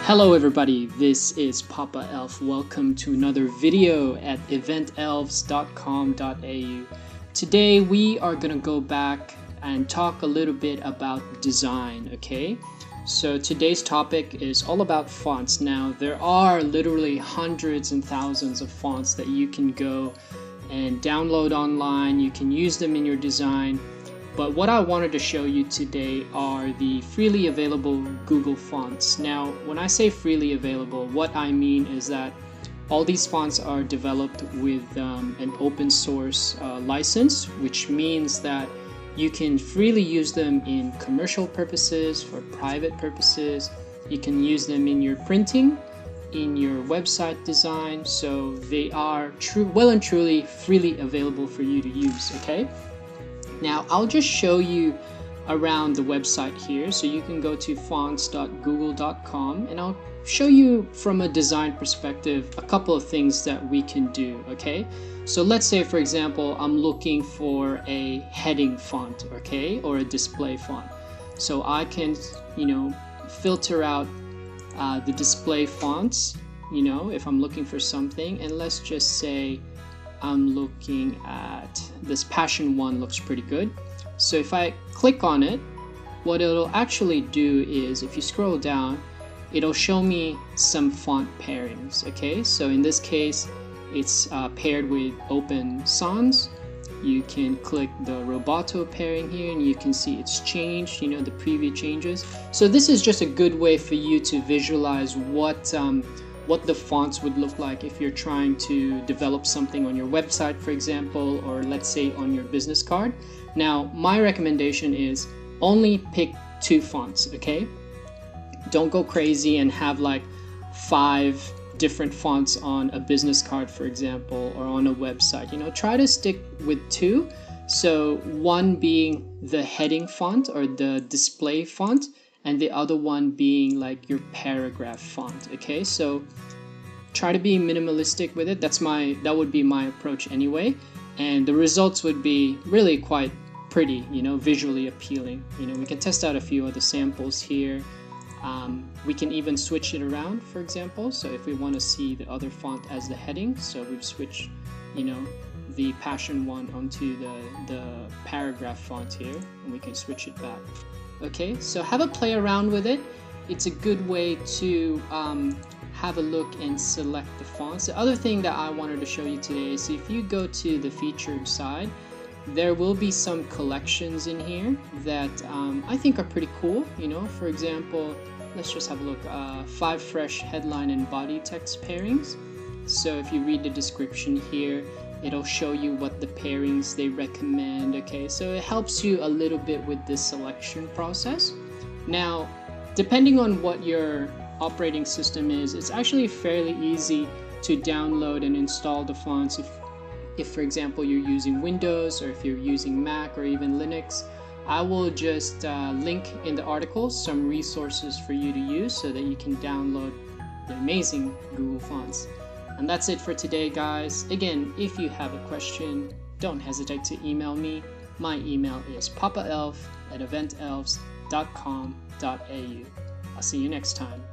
Hello everybody, this is Papa Elf. Welcome to another video at eventelves.com.au. Today we are going to go back and talk a little bit about design, okay? So today's topic is all about fonts. Now there are literally hundreds and thousands of fonts that you can go and download online. You can use them in your design. But what I wanted to show you today are the freely available Google fonts. Now, when I say freely available, what I mean is that all these fonts are developed with an open source license, which means that you can freely use them in commercial purposes, for private purposes. You can use them in your printing, in your website design. So they are well and truly freely available for you to use, okay? Now, I'll just show you around the website here. So you can go to fonts.google.com and I'll show you from a design perspective a couple of things that we can do, okay? So let's say, for example, I'm looking for a heading font, okay, or a display font. So I can, filter out the display fonts, if I'm looking for something. And let's just say I'm looking at this Passion 1 looks pretty good. So if I click on it, what it'll actually do is, if you scroll down, it'll show me some font pairings, okay? So in this case, it's paired with Open Sans. You can click the Roboto pairing here and you can see it's changed, the preview changes. So this is just a good way for you to visualize what the fonts would look like if you're trying to develop something on your website, for example, or let's say on your business card. Now, my recommendation is only pick 2 fonts, okay? Don't go crazy and have like 5 different fonts on a business card, for example, or on a website. Try to stick with 2. So one being the heading font or the display font, and the other one being like your paragraph font, okay? So try to be minimalistic with it. That would be my approach anyway, and the results would be really quite pretty, visually appealing. We can test out a few other samples here. We can even switch it around, for example. So if we want to see the other font as the heading, so we've switched, the Passion 1 onto the paragraph font here, and we can switch it back. Okay, so have a play around with it. It's a good way to have a look and select the fonts. The other thing that I wanted to show you today is if you go to the featured side, there will be some collections in here that I think are pretty cool. For example, let's just have a look. 5 fresh headline and body text pairings. So if you read the description here, it'll show you what the pairings they recommend, okay? So it helps you a little bit with the selection process. Now, depending on what your operating system is, it's actually fairly easy to download and install the fonts. If for example, you're using Windows, or if you're using Mac or even Linux, I will just link in the article some resources for you to use so that you can download the amazing Google fonts. And that's it for today, guys. Again, if you have a question, don't hesitate to email me. My email is papaelf@eventelves.com.au. I'll see you next time.